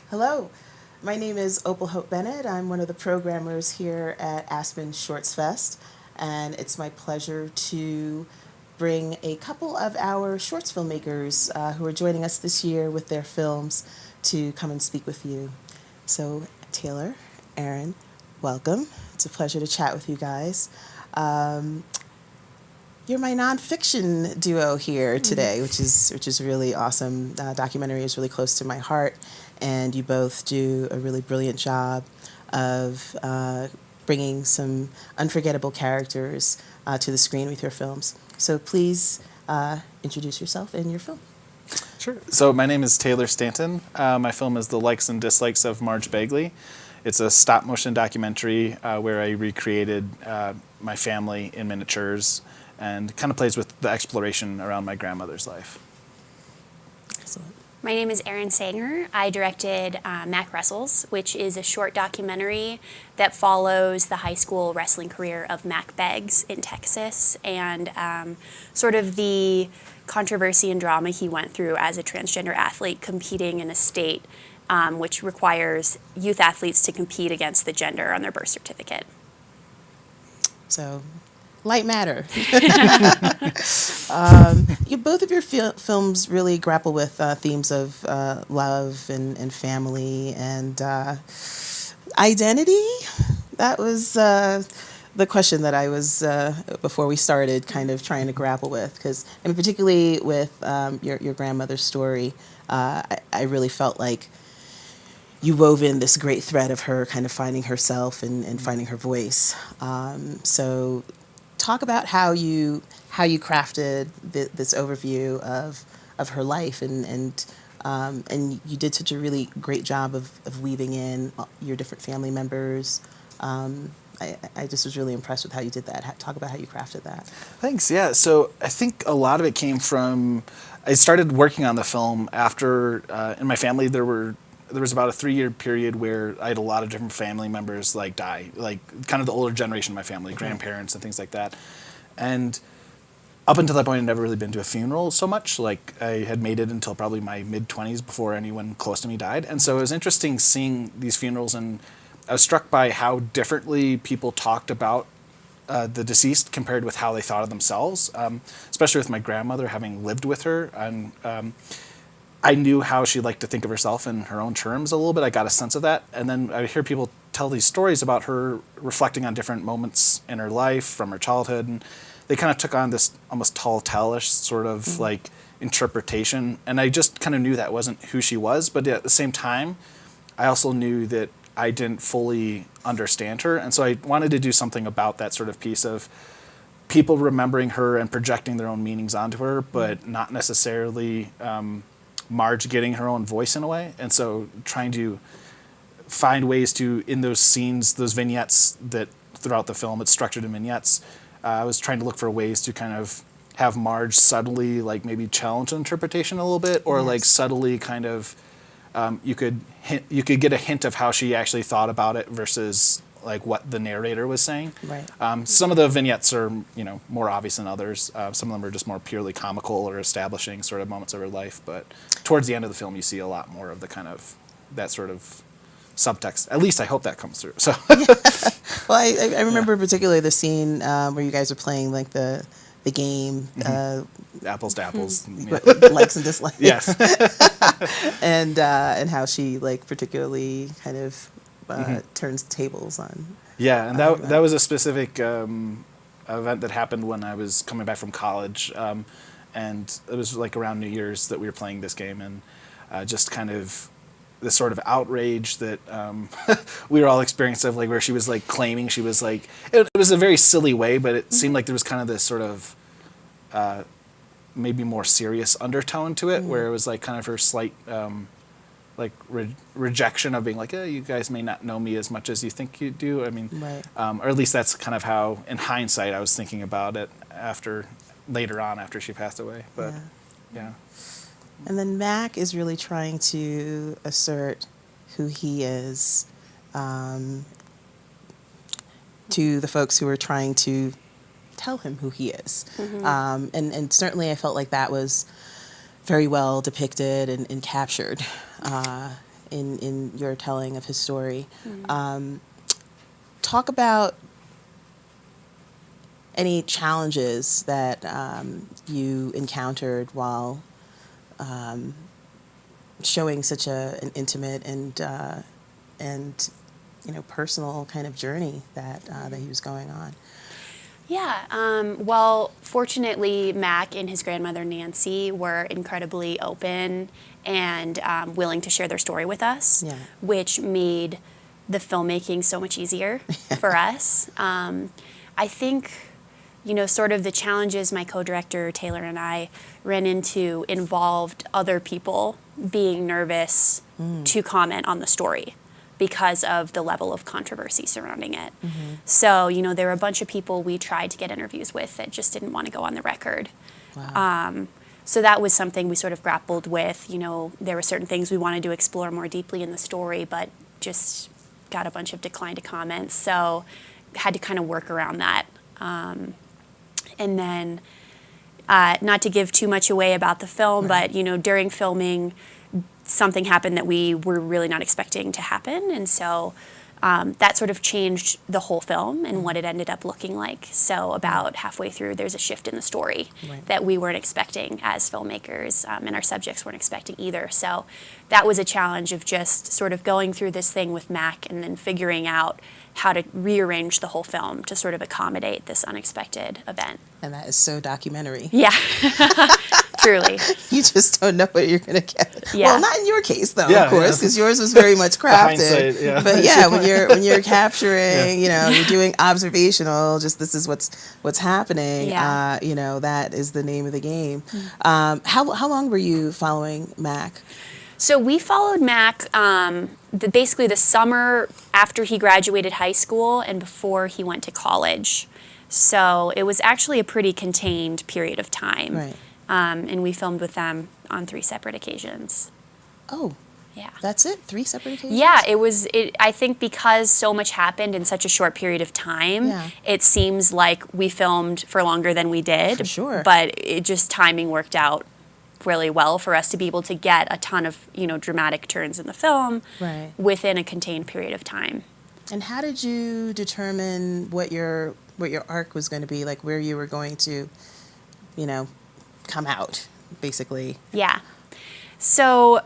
Hello, my name is Opal Bennett. I'm one of the programmers here at Aspen Shortsfest, and it's my pleasure to bring a couple of our shorts filmmakers who are joining us this year with their films to come and speak with you. So, Taylor, Erin, welcome. It's a pleasure to chat with you guys. You're my nonfiction duo here today, which is really awesome. Documentary is really close to my heart, and you both do a really brilliant job of bringing some unforgettable characters to the screen with your films. So please introduce yourself and your film. Sure. So my name is Taylor Stanton. My film is The Likes and Dislikes of Marge Bagley. It's a stop-motion documentary where I recreated my family in miniatures and kind of plays with the exploration around my grandmother's life. Excellent. My name is Erin Sanger. I directed Mac Wrestles, which is a short documentary that follows the high school wrestling career of Mac Beggs in Texas and sort of the controversy and drama he went through as a transgender athlete competing in a state which requires youth athletes to compete against the gender on their birth certificate. So, light matter. Both of your films really grapple with themes of love and family and identity. That was the question that I was, before we started, kind of trying to grapple with. Because, I mean, particularly with your grandmother's story, I really felt like you wove in this great thread of her kind of finding herself and finding her voice. So talk about how you crafted this overview of her life and you did such a really great job of weaving in your different family members. I just was really impressed with how you did that. Talk about how you crafted that. Thanks. Yeah. So I think a lot of it came from, I started working on the film after, in my family there was about a 3-year period where I had a lot of different family members die, kind of the older generation of my family, grandparents and things like that. And up until that point, I'd never really been to a funeral so much. I had made it until probably my mid-20s before anyone close to me died. And so it was interesting seeing these funerals, and I was struck by how differently people talked about the deceased compared with how they thought of themselves, especially with my grandmother, having lived with her. And I knew how she liked to think of herself in her own terms a little bit. I got a sense of that. And then I would hear people tell these stories about her reflecting on different moments in her life from her childhood. And they kind of took on this almost tall tale-ish sort of interpretation. And I just kind of knew that wasn't who she was. But at the same time, I also knew that I didn't fully understand her. And so I wanted to do something about that sort of piece of people remembering her and projecting their own meanings onto her, but not necessarily Marge getting her own voice in a way. And so trying to find ways to, in those scenes, those vignettes that throughout the film, it's structured in vignettes, I was trying to look for ways to kind of have Marge subtly maybe challenge interpretation a little bit, or subtly kind of, you could get a hint of how she actually thought about it versus what the narrator was saying. Right. Some of the vignettes are, more obvious than others. Some of them are just more purely comical or establishing sort of moments of her life. But towards the end of the film, you see a lot more of the kind of that sort of subtext. At least I hope that comes through. So. Well, I remember particularly the scene where you guys are playing the game. Apples to apples. Likes and dislikes. Yes. and how she particularly kind of turns tables on. Yeah, and that was a specific event that happened when I was coming back from college, and it was around New Year's that we were playing this game, and just kind of this sort of outrage that we were all experiencing, where she was claiming she was it was a very silly way, but it seemed like there was kind of this sort of maybe more serious undertone to it, where it was kind of her slight rejection of being you guys may not know me as much as you think you do. I mean, right. Or at least that's kind of how, in hindsight, I was thinking about it later on after she passed away. But yeah. And then Mac is really trying to assert who he is to the folks who are trying to tell him who he is. And certainly I felt like that was very well depicted and captured in your telling of his story. Talk about any challenges that you encountered while showing such an intimate and personal kind of journey that he was going on. Yeah, well, fortunately, Mac and his grandmother Nancy were incredibly open and willing to share their story with us, which made the filmmaking so much easier for us. I think, sort of the challenges my co-director Taylor and I ran into involved other people being nervous to comment on the story because of the level of controversy surrounding it. So, there were a bunch of people we tried to get interviews with that just didn't want to go on the record. Wow. So that was something we sort of grappled with. There were certain things we wanted to explore more deeply in the story, but just got a bunch of decline to comments. So had to kind of work around that. And then, not to give too much away about the film, but, during filming, something happened that we were really not expecting to happen. And so that sort of changed the whole film and what it ended up looking like. So about halfway through, there's a shift in the story that we weren't expecting as filmmakers, and our subjects weren't expecting either. So that was a challenge of just sort of going through this thing with Mac and then figuring out how to rearrange the whole film to sort of accommodate this unexpected event. And that is so documentary. Yeah, truly. You just don't know what you're going to get. Yeah. Well, not in your case, though, Yeah, of course, because yours was very much crafted. hindsight, yeah. But yeah, when you're capturing, you're doing observational. Just this is what's happening. Yeah. That is the name of the game. How long were you following Mac? So we followed Mac basically the summer after he graduated high school and before he went to college. So it was actually a pretty contained period of time. Right. And we filmed with them on 3 separate occasions. Oh, yeah. That's it? 3 separate occasions? Yeah, I think because so much happened in such a short period of time, it seems like we filmed for longer than we did. For sure. But it just timing worked out really well for us to be able to get a ton of dramatic turns in the film within a contained period of time. And how did you determine what your arc was going to be, like where you were going to come out, basically? Yeah, so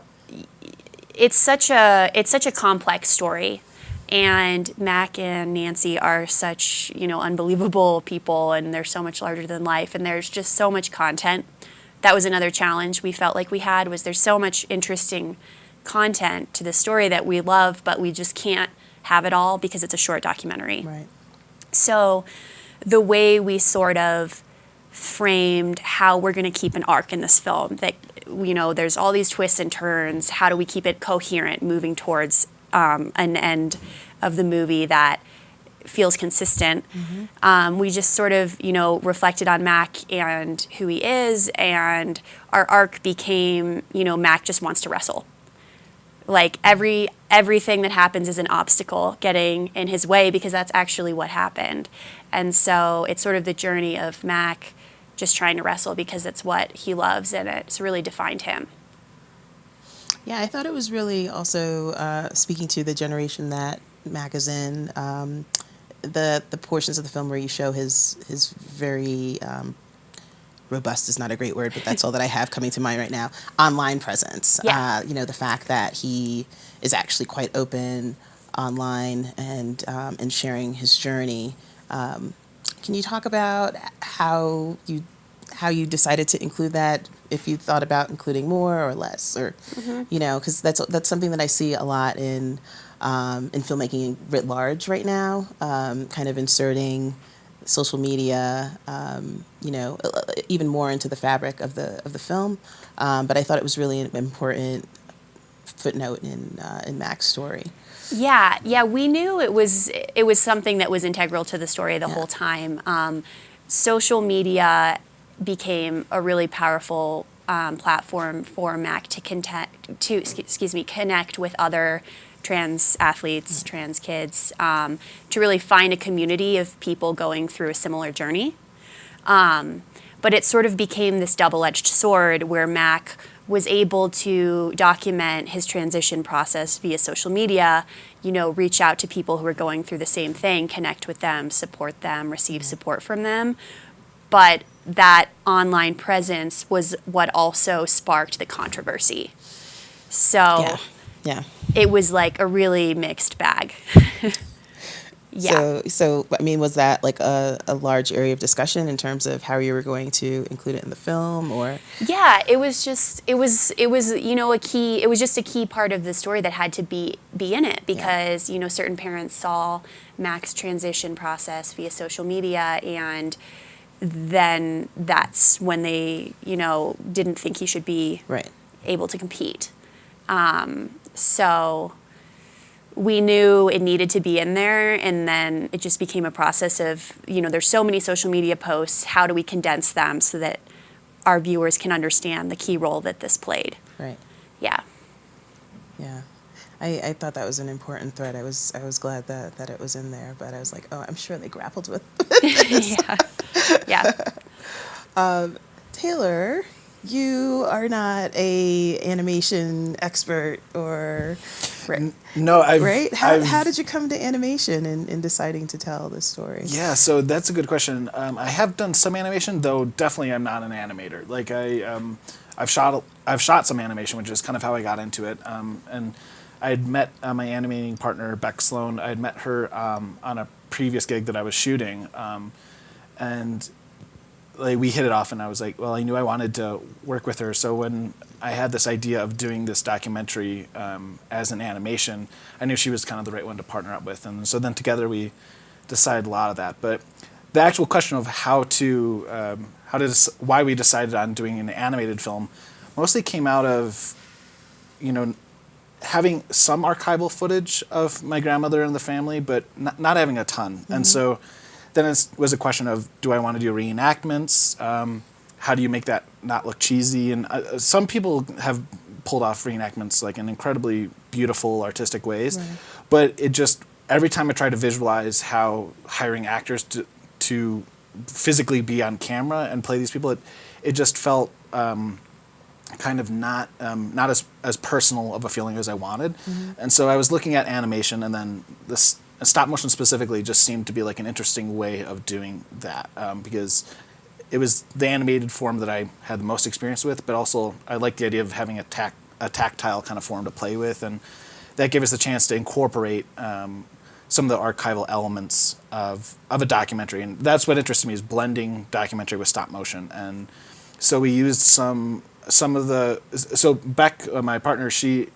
it's such a complex story, and Mac and Nancy are such unbelievable people, and they're so much larger than life, and there's just so much content. That was another challenge we felt like we had, was there's so much interesting content to the story that we love, but we just can't have it all because it's a short documentary. Right. So the way we sort of framed how we're going to keep an arc in this film, that there's all these twists and turns, how do we keep it coherent moving towards an end of the movie that feels consistent. We just sort of, reflected on Mac and who he is, and our arc became, Mac just wants to wrestle. Like everything that happens is an obstacle getting in his way, because that's actually what happened. And so it's sort of the journey of Mac just trying to wrestle because it's what he loves and it's really defined him. Yeah, I thought it was really also speaking to the generation that Mac is in. The portions of the film where you show his very robust is not a great word, but that's all that I have coming to mind right now. Online presence. Yeah. The fact that he is actually quite open online and sharing his journey. Can you talk about how you decided to include that? If you thought about including more or less, or because that's something that I see a lot in filmmaking writ large right now, kind of inserting social media, even more into the fabric of the film. But I thought it was really an important footnote in Mac's story. Yeah, we knew it was something that was integral to the story the whole time. Social media became a really powerful platform for Mac to connect with other trans athletes, trans kids, to really find a community of people going through a similar journey. But it sort of became this double-edged sword where Mac was able to document his transition process via social media, reach out to people who are going through the same thing, connect with them, support them, receive support from them. But that online presence was what also sparked the controversy. So Yeah. it was like a really mixed bag. Yeah. So I mean, was that like a large area of discussion in terms of how you were going to include it in the film, or? Yeah, it was just a key part of the story that had to be in it, because certain parents saw Mac's transition process via social media, and then that's when they didn't think he should be able to compete. So we knew it needed to be in there, and then it just became a process of, there's so many social media posts, how do we condense them so that our viewers can understand the key role that this played? Right. Yeah. Yeah. I thought that was an important thread. I was glad that it was in there, but I was like, oh, I'm sure they grappled with this. Yeah. Taylor, you are not a animation expert, or No, right? How did you come to animation in deciding to tell this story? Yeah, so that's a good question. I have done some animation, though definitely I'm not an animator. Like I've shot some animation, which is kind of how I got into it. And I had met my animating partner, Beck Sloan. I had met her on a previous gig that I was shooting, and like we hit it off, and I was like, well, I knew I wanted to work with her. So when I had this idea of doing this documentary as an animation, I knew she was kind of the right one to partner up with. And so then together we decided a lot of that. But the actual question of why we decided on doing an animated film mostly came out of, having some archival footage of my grandmother and the family, but not having a ton. Mm-hmm. And so then it was a question of, do I want to do reenactments? How do you make that not look cheesy? And some people have pulled off reenactments like in incredibly beautiful, artistic ways. Right. But it just, every time I try to visualize how hiring actors to physically be on camera and play these people, it just felt kind of not as personal of a feeling as I wanted. Mm-hmm. And so I was looking at animation, and then this stop motion specifically just seemed to be like an interesting way of doing that, because it was the animated form that I had the most experience with, but also I liked the idea of having a tactile kind of form to play with, and that gave us the chance to incorporate some of the archival elements of a documentary. And that's what interested me, is blending documentary with stop motion. And so we used some of the, so Beck, my partner, she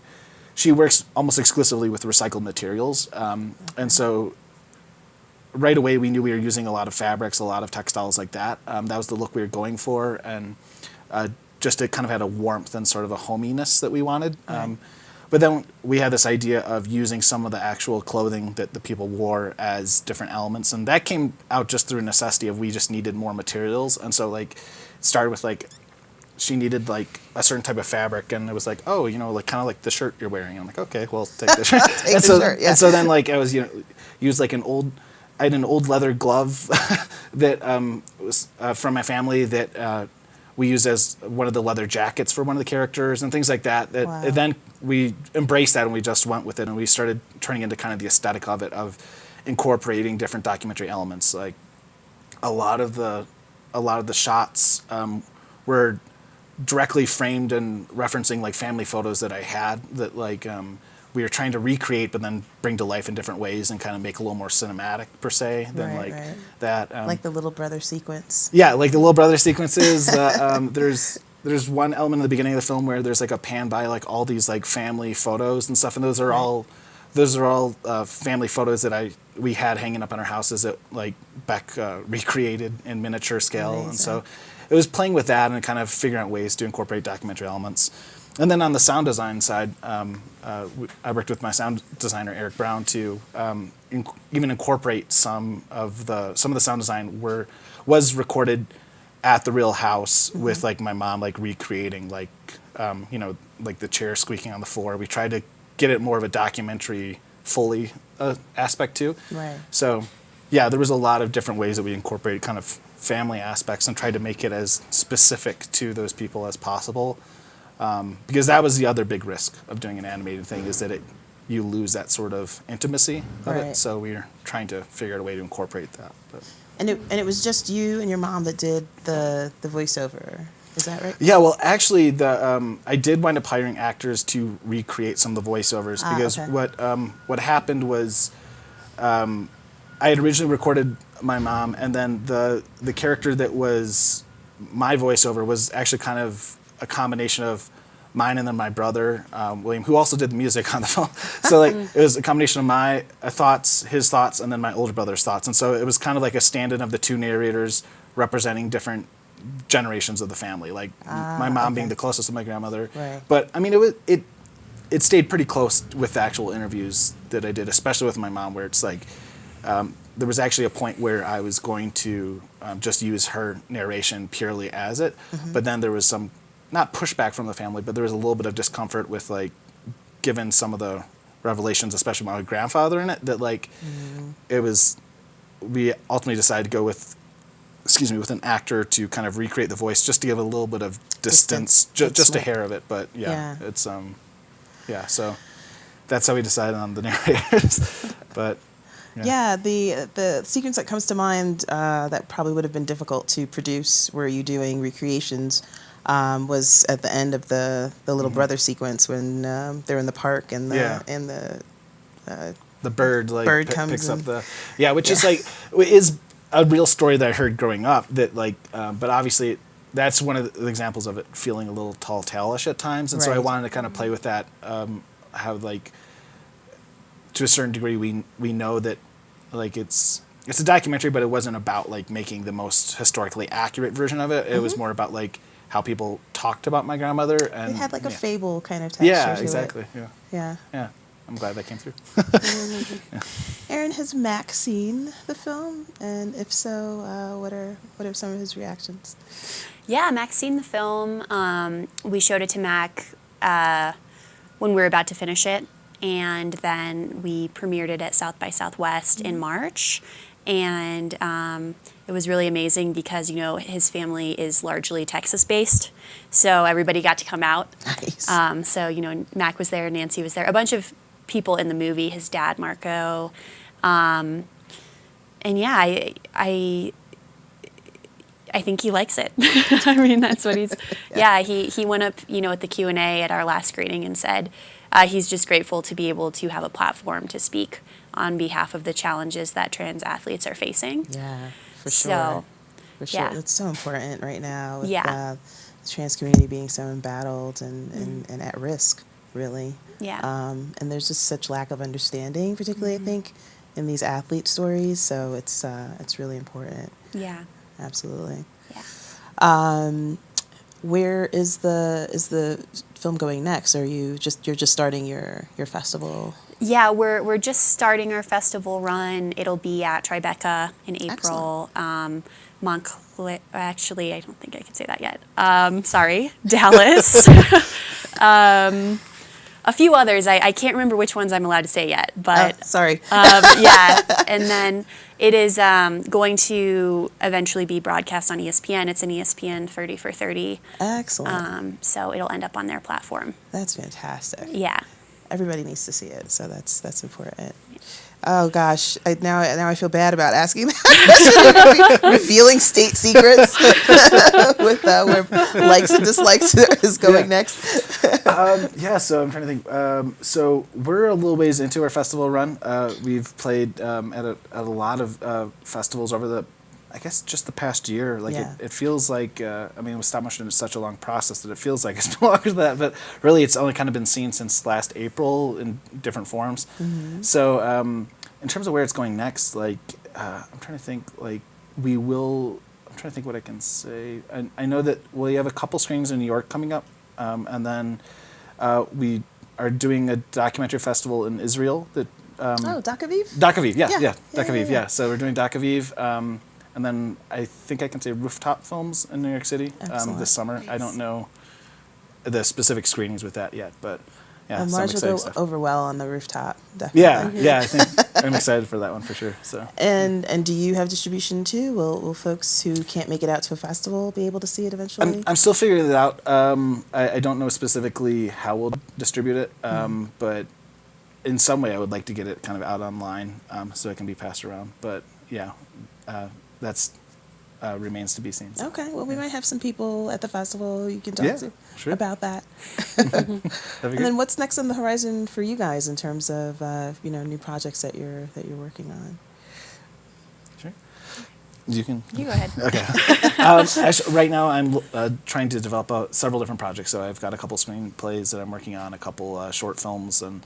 works almost exclusively with recycled materials. And so right away we knew we were using a lot of fabrics, a lot of textiles like that. That was the look we were going for. And just it kind of had a warmth and sort of a hominess that we wanted. Right. But then we had this idea of using some of the actual clothing that the people wore as different elements. And that came out just through necessity of, we just needed more materials. And so like it started with like, she needed like a certain type of fabric, and it was like, oh, like kind of like the shirt you're wearing. And I'm like, okay, well, take the shirt. And so then like I was, used like I had an old leather glove that was from my family that we used as one of the leather jackets for one of the characters and things like that. Wow. Then we embraced that, and we just went with it, and we started turning into kind of the aesthetic of it, of incorporating different documentary elements. Like a lot of the shots were directly framed and referencing like family photos that I had that like we were trying to recreate, but then bring to life in different ways and kind of make a little more cinematic per se than that. Like the little brother sequence. Yeah, like the little brother sequences. There's one element in the beginning of the film where there's like a pan by like all these like family photos and stuff, and those are all family photos that we had hanging up in our houses that like Beck recreated in miniature scale. Amazing. And so it was playing with that and kind of figuring out ways to incorporate documentary elements. And then on the sound design side, I worked with my sound designer Eric Brown to even incorporate some of the sound design was recorded at the real house. Mm-hmm. With like my mom like recreating like like the chair squeaking on the floor. We tried to get it more of a documentary Foley aspect too. Right. So yeah, there was a lot of different ways that we incorporated kind of family aspects and tried to make it as specific to those people as possible. because that was the other big risk of doing an animated thing, is that you lose that sort of intimacy of Right. it. So we're trying to figure out a way to incorporate that. But. And it was just you and your mom that did the voiceover. Is that right? Yeah, well, actually, I did wind up hiring actors to recreate some of the voiceovers, because okay. what happened was, I had originally recorded my mom, and then the character that was my voiceover was actually kind of a combination of mine and then my brother William, who also did the music on the film. So like it was a combination of my thoughts, his thoughts, and then my older brother's thoughts, and so it was kind of like a stand-in of the two narrators representing different generations of the family, like my mom being the closest to my grandmother. Right. But I mean, it stayed pretty close with the actual interviews that I did, especially with my mom, where it's like there was actually a point where I was going to just use her narration purely as it, but then there was some, not pushback from the family, but there was a little bit of discomfort with, like, given some of the revelations, especially my grandfather in it, that like we ultimately decided to go with an actor to kind of recreate the voice, just to give a little bit of distance, just a hair of it. But yeah, it's so that's how we decided on the narrators. But yeah, the sequence that comes to mind that probably would have been difficult to produce, were you doing recreations, was at the end of the little brother sequence when they're in the park and the bird like bird comes picks and, up the which is like is a real story that I heard growing up, that like but obviously that's one of the examples of it feeling a little tall tale-ish at times, and so I wanted to kind of play with that, how like to a certain degree we know that like it's a documentary, but it wasn't about like making the most historically accurate version of it. It was more about like how people talked about my grandmother, and it had like a fable kind of texture to exactly it. yeah I'm glad that came through. Erin, has Mac seen the film? And if so, what are some of his reactions? Yeah, Mac's seen the film. We showed it to Mac when we were about to finish it, and then we premiered it at South by Southwest in March. And it was really amazing because, you know, his family is largely Texas-based, so everybody got to come out. Nice. So, you know, Mac was there, Nancy was there, a bunch of people in the movie, his dad, Marco. And yeah, I think he likes it. I mean, that's what he's, he went up, you know, at the Q&A at our last screening and said he's just grateful to be able to have a platform to speak on behalf of the challenges that trans athletes are facing. Yeah, for So, sure. For sure. yeah. It's so important right now with Yeah. the trans community being so embattled and at risk, really. Yeah. And there's just such lack of understanding, particularly I think, in these athlete stories. So it's really important. Yeah. Absolutely. Yeah. Where is the film going next? You're just starting your festival? Yeah, we're just starting our festival run. It'll be at Tribeca in April. Montclair, actually, I don't think I can say that yet. Sorry, Dallas. A few others. I can't remember which ones I'm allowed to say yet, but sorry. yeah. And then it is going to eventually be broadcast on ESPN. It's an ESPN 30 for 30. Excellent. So it'll end up on their platform. That's fantastic. Yeah. Everybody needs to see it, so that's important. Oh gosh, now I feel bad about asking that. Revealing state secrets with where likes and dislikes is going next. So I'm trying to think. So we're a little ways into our festival run. We've played at a lot of festivals over the, I guess, just the past year. Like it feels like, I mean, with stop motion, it's such a long process that it feels like it's been longer than that. But really, it's only kind of been seen since last April in different forms. So in terms of where it's going next, like I'm trying to think, like I'm trying to think what I can say. I know that we have a couple screenings in New York coming up, and then we are doing a documentary festival in Israel. That Doc Aviv? Doc Aviv, Doc Aviv, yeah. So we're doing Doc Aviv, and then I think I can say Rooftop Films in New York City this summer. Nice. I don't know the specific screenings with that yet, but yeah, some Marge will exciting go stuff. over well on the rooftop, definitely. Yeah, I think I'm excited for that one for sure. So And do you have distribution too? Will folks who can't make it out to a festival be able to see it eventually? I'm still figuring it out. I don't know specifically how we'll distribute it, but in some way I would like to get it kind of out online so it can be passed around. But yeah, that's remains to be seen. So. Okay, well, we might have some people at the festival you can talk Yeah, to sure. about that. That'd be And great. then what's next on the horizon for you guys in terms of new projects that you're working on? Sure. You can. You go ahead. Okay. Actually, right now, I'm trying to develop several different projects. So I've got a couple screenplays that I'm working on, a couple short films, and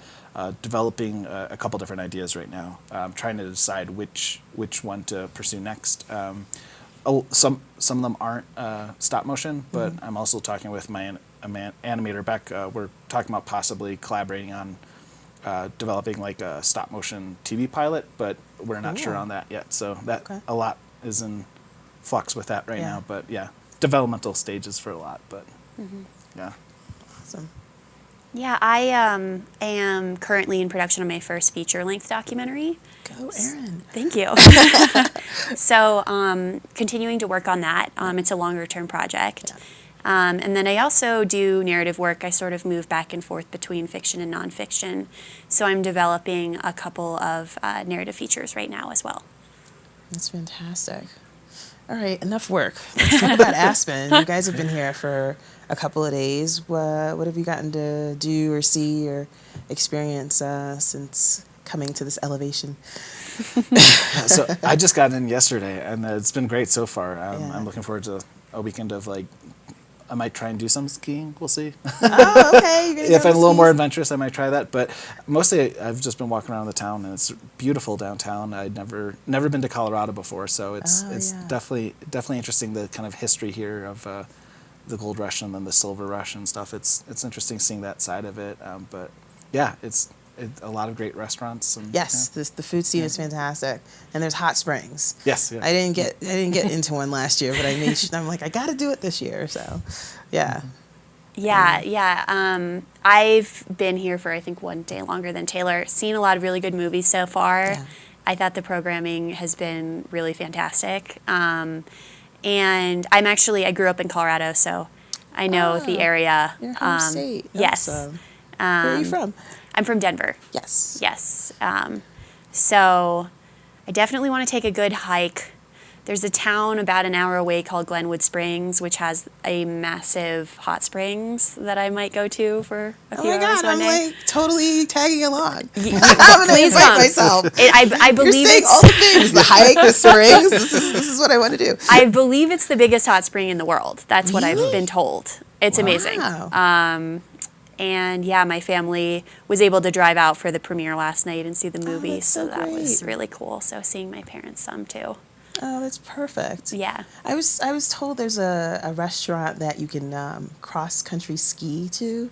developing a couple different ideas right now. I'm trying to decide which one to pursue next. Some of them aren't stop motion, but I'm also talking with my animator Beck. We're talking about possibly collaborating on developing like a stop motion TV pilot, but we're not sure on that yet. So that a lot is in flux with that right now. But yeah, developmental stages for a lot. But yeah. Awesome. Yeah, I am currently in production of my first feature-length documentary. Go, Erin. Thank you. So, continuing to work on that. It's a longer-term project. And then I also do narrative work. I sort of move back and forth between fiction and nonfiction. So I'm developing a couple of narrative features right now as well. That's fantastic. All right, enough work. Let's talk about Aspen. You guys have been here for a couple of days. What have you gotten to do or see or experience since coming to this elevation? So I just got in yesterday, and it's been great so far. Yeah. I'm looking forward to a weekend of I might try and do some skiing. We'll see. Oh, okay. You're gonna If go I'm a little skis? more adventurous, I might try that. But mostly, I've just been walking around the town, and it's beautiful downtown. I'd never been to Colorado before, so it's yeah. definitely interesting, the kind of history here of the gold rush and then the silver rush and stuff. It's interesting seeing that side of it. But yeah, it's a lot of great restaurants. And, Yes, yeah. the food scene is fantastic, and there's hot springs. Yes. Yeah. I didn't get into one last year, but I'm like, I got to do it this year. So, yeah. Yeah. I've been here for, I think, one day longer than Taylor. Seen a lot of really good movies so far. Yeah. I thought the programming has been really fantastic. And I grew up in Colorado, so I know the area. Your home state. Yes. Awesome. Where are you from? I'm from Denver. Yes. Yes. So I definitely want to take a good hike. There's a town about an hour away called Glenwood Springs, which has a massive hot springs that I might go to for a Oh few my hours God, one I'm day. like totally tagging along. I'm gonna Please invite come. myself. I You're believe saying it's all the things, the hike, the springs. This is what I want to do. I believe it's the biggest hot spring in the world. That's what I've Really? been told. It's amazing. Wow. And yeah, my family was able to drive out for the premiere last night and see the movie, that's so that was great. really cool. So seeing my parents some too. Oh, that's perfect. Yeah. I was told there's a restaurant that you can cross country ski to.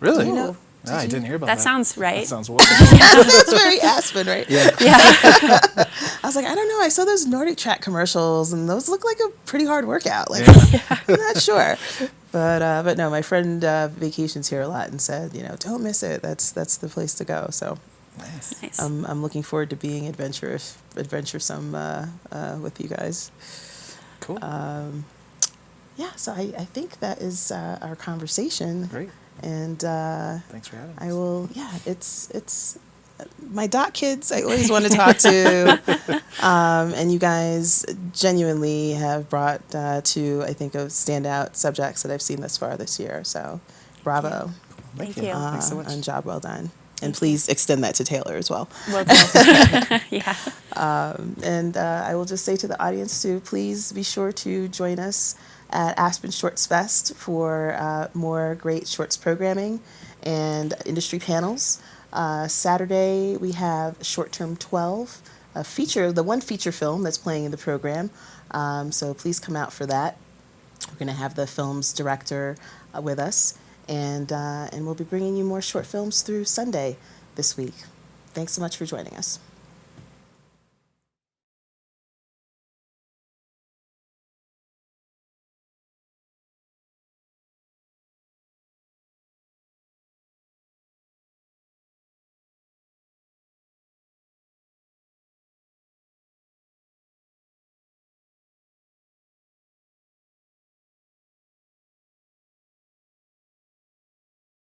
Really? You know- No, I didn't hear about that. That sounds right. That sounds wonderful. That's very Aspen, right? Yeah. I was like, I don't know. I saw those Nordic Track commercials, and those look like a pretty hard workout. Like, I'm not sure. But no, my friend vacations here a lot and said, don't miss it. That's the place to go. So Nice. Nice. I'm looking forward to being adventuresome with you guys. Cool. Yeah, so I think that is our conversation. Great. And Thanks for having us. I will. Yeah, it's my dot kids. I always want to talk to, and you guys genuinely have brought two, I think, of standout subjects that I've seen thus far this year. So, bravo. Thank you. you. Thanks so much. On job well done. And please extend that to Taylor as well. Will do. Yeah. And I will just say to the audience to please be sure to join us at Aspen Shortsfest for more great shorts programming and industry panels. Saturday we have Short Term 12, the one feature film that's playing in the program. So please come out for that. We're going to have the film's director with us, and we'll be bringing you more short films through Sunday this week. Thanks so much for joining us.